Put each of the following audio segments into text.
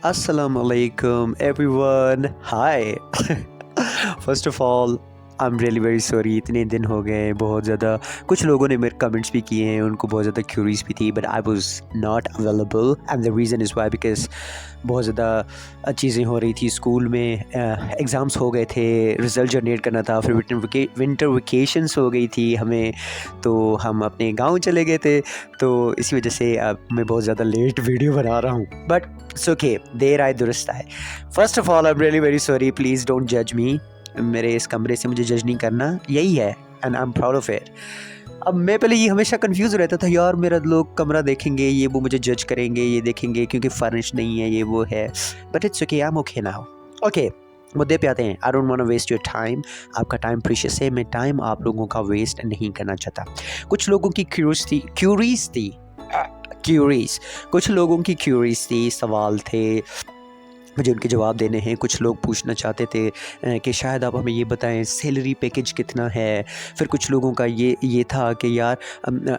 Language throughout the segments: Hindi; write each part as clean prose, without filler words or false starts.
Assalamu alaikum everyone. Hi. First of all, I am really very sorry, इतने दिन हो गए बहुत ज़्यादा। कुछ लोगों ने मेरे कमेंट्स भी किए हैं, उनको बहुत ज़्यादा क्यूरीज भी थी, but I was not available and the reason is why because बहुत ज़्यादा चीज़ें हो रही थी स्कूल में। एग्ज़ाम्स हो गए थे, रिज़ल्ट जनरेट करना था, फिर विंटर वेकेशंस हो गई थी हमें, तो हम अपने गांव चले गए थे। तो इसी वजह से अब मैं बहुत ज़्यादा लेट वीडियो बना रहा हूँ, बट इट्स ओके, देर आए दुरुस्त आए। First of all I am really very sorry, please don't जज मी। मेरे इस कमरे से मुझे जज नहीं करना, यही है and I am proud of it. अब मैं पहले ये हमेशा कंफ्यूज रहता था, यार मेरा लोग कमरा देखेंगे, ये वो मुझे जज करेंगे, ये देखेंगे क्योंकि फर्निश नहीं है, ये वो है, but it's okay, I am okay now. Okay, मुद्दे पे आते हैं। I don't want to waste your time. आपका टाइम प्रीशियस है, मैं टाइम आप लोगों का वेस्ट नहीं करना चाहता। कुछ लोगों की क्यूरीज कुछ लोगों की क्यूरीज थी, सवाल थे, मुझे उनके जवाब देने हैं। कुछ लोग पूछना चाहते थे कि शायद आप हमें ये बताएं सैलरी पैकेज कितना है। फिर कुछ लोगों का ये था कि यार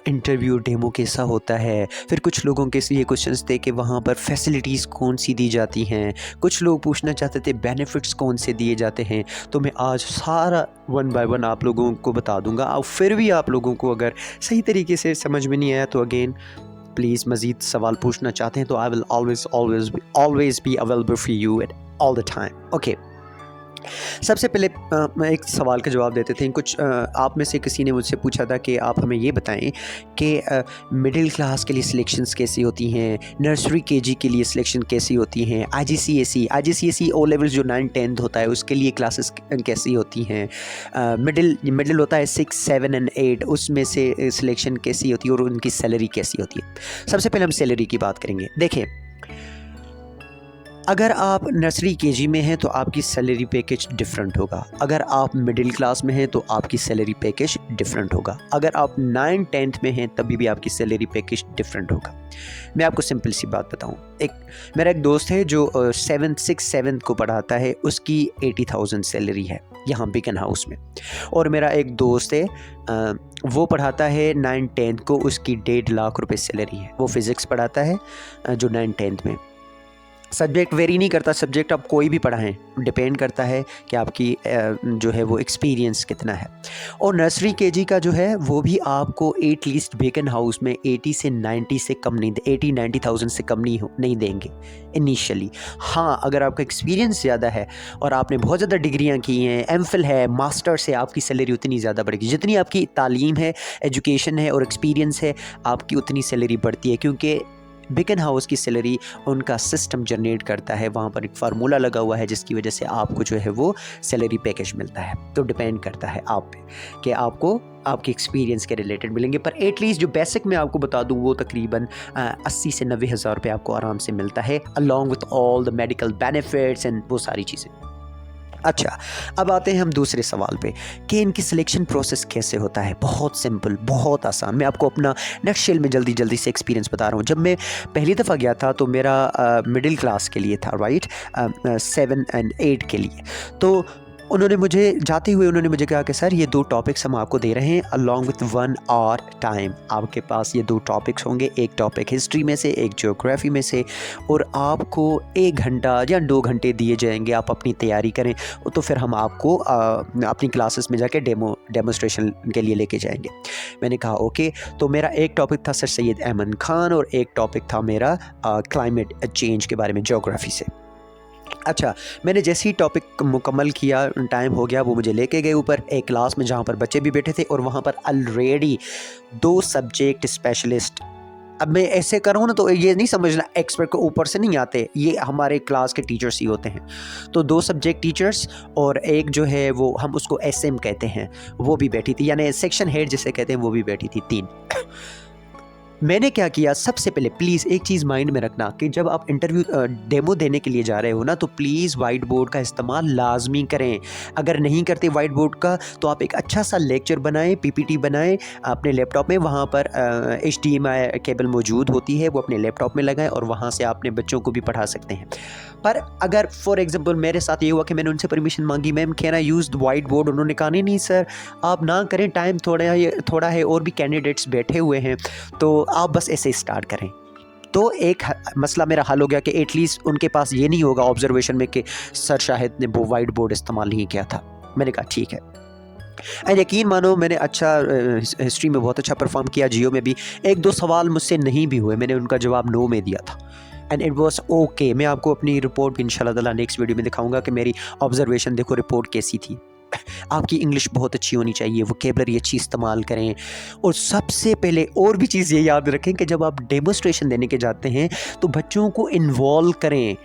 इंटरव्यू डेमो कैसा होता है। फिर कुछ लोगों के ये क्वेश्चंस थे कि वहाँ पर फैसिलिटीज़ कौन सी दी जाती हैं। कुछ लोग पूछना चाहते थे बेनिफिट्स कौन से दिए जाते हैं। तो मैं आज सारा वन बाय वन आप लोगों को बता दूँगा। और फिर भी आप लोगों को अगर सही तरीके से समझ में नहीं आया तो अगेन प्लीज़ मज़ीद सवाल पूछना चाहते हैं तो I will always be available for you at all the time. Okay, सबसे पहले मैं एक सवाल का जवाब देते थे। कुछ आप में से किसी ने मुझसे पूछा था कि आप हमें ये बताएं कि मिडिल क्लास के लिए सिलेक्शंस कैसी होती हैं, नर्सरी केजी के लिए सिलेक्शन कैसी होती हैं, आईजीसीएसई ओ लेवल्स जो 9-10 होता है उसके लिए क्लासेस कैसी होती हैं, मिडिल होता है 6, 7 एंड 8, उसमें से सिलेक्शन कैसी होती है और उनकी सैलरी कैसी होती है। सबसे पहले हम सैलरी की बात करेंगे। देखें, अगर आप नर्सरी केजी में हैं तो आपकी सैलरी पैकेज डिफरेंट होगा। अगर आप मिडिल क्लास में हैं तो आपकी सैलरी पैकेज डिफरेंट होगा। अगर आप 9-10 में हैं तभी भी आपकी सैलरी पैकेज डिफरेंट होगा। मैं आपको सिंपल सी बात बताऊं, मेरा एक दोस्त है जो 6-7 को पढ़ाता है, उसकी 80,000 सैलरी है यहाँ बिकन हाउस में। और मेरा एक दोस्त है वो पढ़ाता है 9-10 को, उसकी 1.5 लाख रुपए सैलरी है। वो फिज़िक्स पढ़ाता है जो 9-10 में। सब्जेक्ट वेरी नहीं करता, सब्जेक्ट आप कोई भी पढ़ाएं, डिपेंड करता है कि आपकी जो है वो एक्सपीरियंस कितना है। और नर्सरी केजी का जो है वो भी आपको एटलीस्ट बेकन हाउस में 80 से 90 से कम नहीं, 80-90,000 से कम नहीं देंगे इनिशियली। हाँ, अगर आपका एक्सपीरियंस ज़्यादा है और आपने बहुत ज़्यादा डिग्रियाँ की हैं, एमफिल है, मास्टर्स है, आपकी सैलरी उतनी ज़्यादा बढ़ेगी। जितनी आपकी तालीम है, एजुकेशन है और एक्सपीरियंस है, आपकी उतनी सैलरी बढ़ती है, क्योंकि बिकन हाउस की सैलरी उनका सिस्टम जनरेट करता है। वहाँ पर एक फार्मूला लगा हुआ है जिसकी वजह से आपको जो है वो सैलरी पैकेज मिलता है। तो डिपेंड करता है आप पे कि आपको आपके एक्सपीरियंस के रिलेटेड मिलेंगे। पर एटलीस्ट जो बेसिक मैं आपको बता दूं वो तकरीबन 80 से 90 हज़ार रुपये आपको आराम से मिलता है, along with all the medical benefits and वो सारी चीज़ें। अच्छा, अब आते हैं हम दूसरे सवाल पे कि इनकी सिलेक्शन प्रोसेस कैसे होता है। बहुत सिंपल, बहुत आसान। मैं आपको अपना नटशेल में जल्दी से एक्सपीरियंस बता रहा हूँ। जब मैं पहली दफ़ा गया था तो मेरा मिडिल क्लास के लिए था, राइट, 7 एंड 8 के लिए। तो उन्होंने मुझे कहा कि सर ये 2 टॉपिक्स हम आपको दे रहे हैं अलॉन्ग विथ 1 आवर टाइम। आपके पास ये 2 टॉपिक्स होंगे, एक टॉपिक हिस्ट्री में से, एक ज्योग्राफी में से, और आपको 1 घंटा या 2 घंटे दिए जाएंगे। आप अपनी तैयारी करें तो फिर हम आपको अपनी क्लासेस में जाके डेमोस्ट्रेशन के लिए लेके जाएंगे। मैंने कहा ओके। तो मेरा एक टॉपिक था सर सैयद अहमद खान और एक टॉपिक था मेरा क्लाइमेट चेंज के बारे में, ज्योग्राफी से। अच्छा, मैंने जैसे ही टॉपिक मुकम्मल किया, टाइम हो गया, वो मुझे लेके गए ऊपर एक क्लास में जहाँ पर बच्चे भी बैठे थे और वहाँ पर ऑलरेडी 2 सब्जेक्ट स्पेशलिस्ट। अब मैं ऐसे कर रहा हूँ ना तो ये नहीं समझना एक्सपर्ट को ऊपर से नहीं आते, ये हमारे क्लास के टीचर्स ही होते हैं। तो 2 सब्जेक्ट टीचर्स और एक जो है वो हम उसको एसएम कहते हैं, वो भी बैठी थी, यानी सेक्शन हेड जिसे कहते हैं, वो भी बैठी थी, 3। मैंने क्या किया, सबसे पहले प्लीज़ एक चीज़ माइंड में रखना कि जब आप इंटरव्यू डेमो देने के लिए जा रहे हो ना तो प्लीज़ वाइट बोर्ड का इस्तेमाल लाजमी करें। अगर नहीं करते वाइट बोर्ड का तो आप एक अच्छा सा लेक्चर बनाएं, पीपीटी बनाएं अपने लैपटॉप में। वहाँ पर HDMI केबल मौजूद होती है, वो अपने लैपटॉप में लगाएं और वहाँ से आपने बच्चों को भी पढ़ा सकते हैं। पर अगर फॉर एग्जांपल मेरे साथ ये हुआ कि मैंने उनसे परमिशन मांगी, ma'am can I use the white board, उन्होंने कहा नहीं नहीं सर आप ना करें, टाइम थोड़ा है और भी कैंडिडेट्स बैठे हुए हैं, तो आप बस ऐसे स्टार्ट करें। तो एक मसला मेरा हल हो गया कि एटलीस्ट उनके पास ये नहीं होगा ऑब्जर्वेशन में कि सर शाहिद ने वो वाइट बोर्ड इस्तेमाल नहीं किया था। मैंने कहा ठीक है। एंड यकीन मानो मैंने अच्छा हिस्ट्री में बहुत अच्छा परफॉर्म किया, जियो में भी 1-2 सवाल मुझसे नहीं भी हुए, मैंने उनका जवाब नो में दिया था एंड इट वाज ओके। मैं आपको अपनी रिपोर्ट भी इंशाल्लाह ताला नेक्स्ट वीडियो में दिखाऊंगा कि मेरी ऑब्जर्वेशन देखो रिपोर्ट कैसी थी। आपकी इंग्लिश बहुत अच्छी होनी चाहिए, वोकेबलरी अच्छी इस्तेमाल करें, और सबसे पहले और भी चीज़ ये याद रखें कि जब आप डेमोस्ट्रेशन देने के जाते हैं तो बच्चों को इन्वॉल्व करें।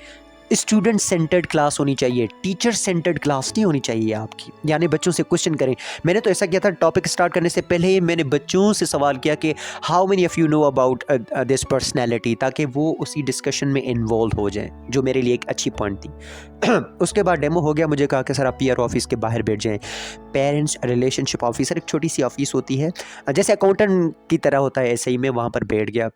स्टूडेंट सेंटर्ड क्लास होनी चाहिए, टीचर सेंटर्ड क्लास नहीं होनी चाहिए आपकी, यानी बच्चों से क्वेश्चन करें। मैंने तो ऐसा किया था, टॉपिक स्टार्ट करने से पहले ही मैंने बच्चों से सवाल किया कि how many of you know about this personality, ताकि वो उसी डिस्कशन में इन्वॉल्व हो जाएं, जो मेरे लिए एक अच्छी पॉइंट थी। उसके बाद डेमो हो गया, मुझे कहा कि सर आप पीआर ऑफिस के बाहर बैठ जाएँ। पेरेंट्स रिलेशनशिप ऑफिसर, एक छोटी सी ऑफिस होती है, जैसे अकाउंटेंट की तरह होता है, ऐसे ही मैं वहाँ पर बैठ गया।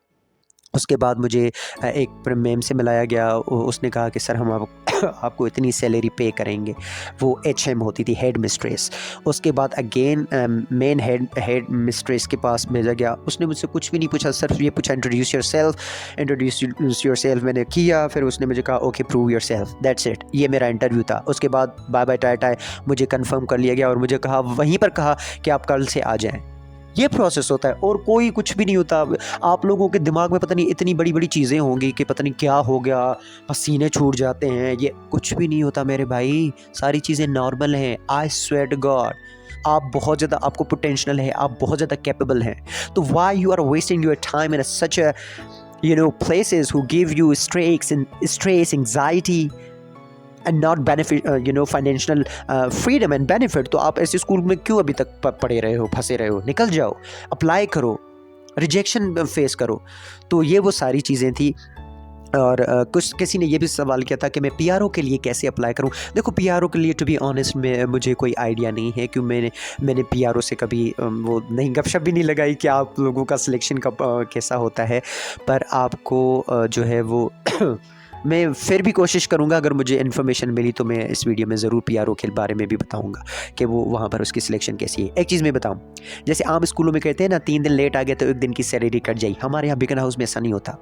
उसके बाद मुझे एक मैम से मिलाया गया, उसने कहा कि सर हम आपको इतनी सैलरी पे करेंगे। वो एचएम होती थी, हेड मिस्ट्रेस। उसके बाद अगेन मेन हेड मिस्ट्रेस के पास भेजा गया, उसने मुझसे कुछ भी नहीं पूछा, सिर्फ ये पूछा इंट्रोड्यूस योर सेल्फ। मैंने किया, फिर उसने मुझे कहा okay prove your self, that's it. ये मेरा इंटरव्यू था। उसके बाद बाय बाय टाटा मुझे कंफर्म कर लिया गया और मुझे कहा, वहीं पर कहा कि आप कल से आ जाएँ। ये प्रोसेस होता है और कोई कुछ भी नहीं होता। आप लोगों के दिमाग में पता नहीं इतनी बड़ी बड़ी चीज़ें होंगी कि पता नहीं क्या हो गया, पसीने छूट जाते हैं, ये कुछ भी नहीं होता मेरे भाई, सारी चीज़ें नॉर्मल हैं। आई स्वेयर टू गॉड, आप बहुत ज़्यादा, आपको पोटेंशियल है, आप बहुत ज़्यादा कैपेबल हैं। तो why you are wasting your time in such a places who give you stress, anxiety and not benefit, financial freedom and benefit। तो आप ऐसे स्कूल में क्यों अभी तक पड़े रहे हो, फंसे रहे हो? निकल जाओ, अप्लाई करो, रिजेक्शन फेस करो। तो ये वो सारी चीज़ें थी। और किसी ने ये भी सवाल किया था कि मैं पीआरओ के लिए कैसे अप्लाई करूं। देखो पीआरओ के लिए टू बी ऑनेस्ट में मुझे कोई आइडिया नहीं है, क्योंकि मैंने पीआरओ से कभी वो नहीं गपशप भी नहीं लगाई कि आप लोगों का सिलेक्शन कब कैसा होता है। पर आपको जो है वो मैं फिर भी कोशिश करूंगा, अगर मुझे इन्फॉर्मेशन मिली तो मैं इस वीडियो में ज़रूर पीआरओ के बारे में भी बताऊंगा कि वो वहाँ पर उसकी सिलेक्शन कैसी है। एक चीज़ मैं बताऊं, जैसे आम स्कूलों में कहते हैं ना 3 दिन लेट आ गए तो 1 दिन की सैलरी कट जाए, हमारे यहाँ बिगन हाउस में ऐसा नहीं होता।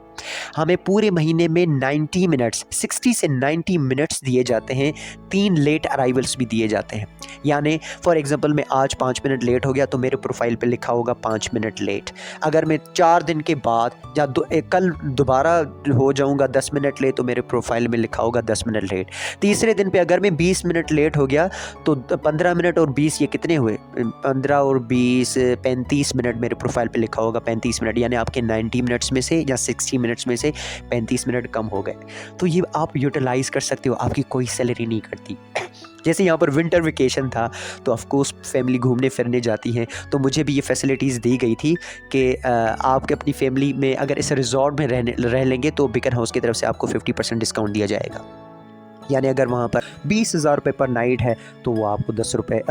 हमें पूरे महीने में 90 मिनट्स, 60 से 90 मिनट्स दिए जाते हैं, 3 लेट अराइवल्स भी दिए जाते हैं। यानी फॉर एग्जांपल मैं आज 5 मिनट लेट हो गया तो मेरे प्रोफाइल पे लिखा होगा 5 मिनट लेट। अगर मैं 4 दिन के बाद या कल दोबारा हो जाऊंगा 10 मिनट लेट तो मेरे प्रोफाइल में लिखा होगा 10 मिनट लेट। तीसरे दिन पे अगर मैं 20 मिनट लेट हो गया तो 15 मिनट और 20 ये कितने हुए, 15 और 20 35 मिनट मेरे प्रोफाइल पे लिखा होगा, 35 मिनट, यानी आपके 90 मिनट्स में से या 60 मिनट्स में से 35 मिनट कम हो गए। तो ये आप यूटिलाइज़ कर सकते हो, आपकी कोई सैलरी नहीं करती। जैसे यहाँ पर विंटर वेकेशन था तो ऑफकोर्स फैमिली घूमने फिरने जाती हैं, तो मुझे भी ये फैसिलिटीज़ दी गई थी कि आप अपनी फैमिली में अगर इस रिजॉर्ट में रह लेंगे तो बिकन हाउस की तरफ से आपको 50% डिस्काउंट दिया जाएगा। यानी अगर वहाँ पर 20,000 रुपये पर नाइट है तो वो आपको 10 रुपये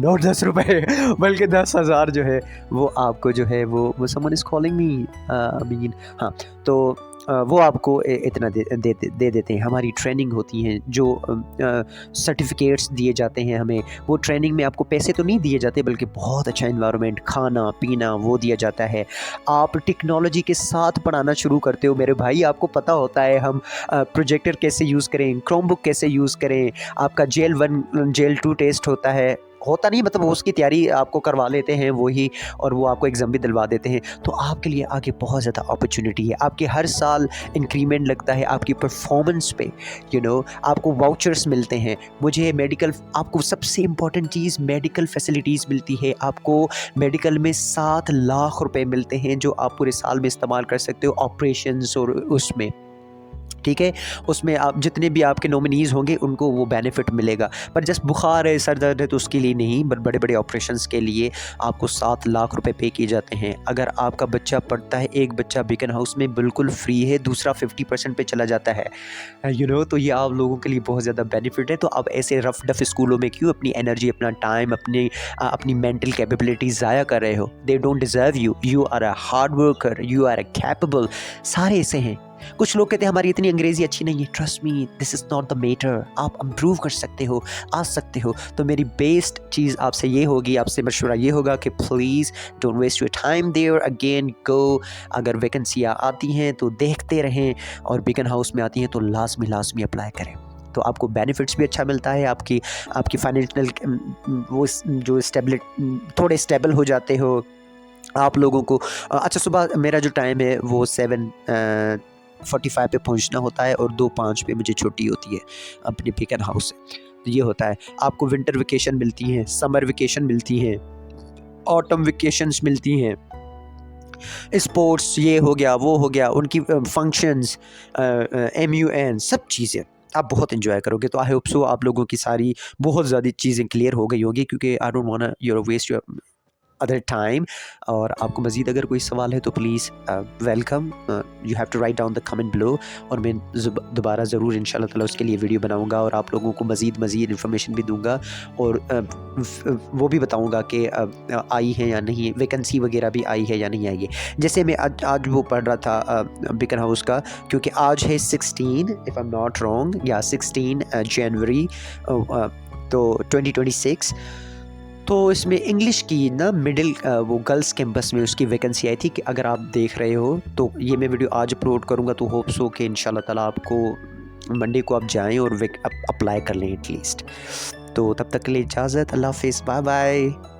नॉट 10 रुपये बल्कि 10,000 जो है वो आपको जो है वो समवन इज़ कॉलिंग मी अमीन, हाँ, तो वो आपको इतना दे देते हैं। हमारी ट्रेनिंग होती हैं, जो सर्टिफिकेट्स दिए जाते हैं हमें, वो ट्रेनिंग में आपको पैसे तो नहीं दिए जाते बल्कि बहुत अच्छा एनवायरनमेंट, खाना पीना वो दिया जाता है। आप टेक्नोलॉजी के साथ पढ़ाना शुरू करते हो मेरे भाई, आपको पता होता है हम प्रोजेक्टर कैसे यूज़ करें, क्रोमबुक कैसे यूज़ करें, आपका जेल 1 जेल 2 टेस्ट होता नहीं, मतलब उसकी तैयारी आपको करवा लेते हैं वो ही, और वो आपको एग्ज़ाम भी दिलवा देते हैं। तो आपके लिए आगे बहुत ज़्यादा अपॉर्चुनिटी है, आपके हर साल इंक्रीमेंट लगता है आपकी परफॉर्मेंस पे, आपको वाउचर्स मिलते हैं। मुझे मेडिकल, आपको सबसे इम्पॉर्टेंट चीज़ मेडिकल फैसिलिटीज़ मिलती है। आपको मेडिकल में 7 लाख रुपए मिलते हैं जो आप पूरे साल में इस्तेमाल कर सकते हो ऑपरेशंस और उसमें, ठीक है। उसमें आप जितने भी आपके नॉमिनीज़ होंगे उनको वो बेनिफिट मिलेगा। पर जस्ट बुखार है, सर दर्द है तो उसके लिए नहीं, बट बड़े बड़े ऑपरेशंस के लिए आपको 7 लाख रुपए पे किए जाते हैं। अगर आपका बच्चा पढ़ता है, एक बच्चा बिकन हाउस में बिल्कुल फ्री है, दूसरा 50% पे चला जाता है, तो ये आप लोगों के लिए बहुत ज़्यादा बेनिफिट है। तो आप ऐसे रफ डफ स्कूलों में क्यों अपनी एनर्जी, अपना टाइम, अपनी मेंटल कैपेबिलिटी ज़ाया कर रहे हो? They don't deserve you, you are a hard worker, you are a capable, सारे ऐसे हैं। कुछ लोग कहते हैं हमारी इतनी अंग्रेज़ी अच्छी नहीं है। Trust me, this is not the matter. आप इम्प्रूव कर सकते हो, आ सकते हो। तो मेरी बेस्ट चीज़ आपसे ये होगी, आपसे मशवरा ये होगा कि please don't waste your time there, again go. अगर वैकेंसियाँ आती हैं तो देखते रहें, और बिकन हाउस में आती हैं तो लाजमी अप्लाई करें। तो आपको बेनिफिट्स भी अच्छा मिलता है, आपकी फाइनेंशियल वो जो थोड़े स्टेबल हो जाते हो आप लोगों को। अच्छा, सुबह मेरा जो टाइम है वो 7:45 पे पहुंचना होता है और 2:05 पे मुझे छुट्टी होती है अपने बिकन हाउस से। तो ये होता है, आपको विंटर वेकेशन मिलती हैं, समर वेकेशन मिलती हैं, ऑटम वेकेशंस मिलती हैं, स्पोर्ट्स ये हो गया, वो हो गया, उनकी फंक्शंस, MUN सब चीज़ें आप बहुत एंजॉय करोगे। तो आई होप सो आप लोगों की सारी बहुत ज़्यादा चीज़ें क्लियर हो गई होगी, क्योंकि I don't want your waste your other time. और आपको मज़ीद अगर कोई सवाल है तो please welcome, you have to write down the comment below, और मैं दोबारा ज़रूर इंशाल्लाह ताला उसके लिए वीडियो बनाऊंगा और आप लोगों को मज़ीद इन्फॉर्मेशन भी दूंगा, और वो भी बताऊंगा कि आई है या नहीं, वैकेंसी वगैरह भी आई है या नहीं आई है। जैसे मैं आज वो पढ़ रहा था बिकन हाउस का, क्योंकि आज है 16, if I am not wrong, या 16 जनवरी तो 2026। तो इसमें इंग्लिश की ना मिडिल वो गर्ल्स कैंपस में उसकी वैकेंसी आई थी, कि अगर आप देख रहे हो तो ये मैं वीडियो आज अपलोड करूँगा, तो होप्स हो कि इंशाल्लाह ताला आपको मंडे को आप जाएं और अप्लाई कर लें एटलीस्ट। तो तब तक के लिए इजाज़त, अल्लाह हाफ़िज़, बाय बाय।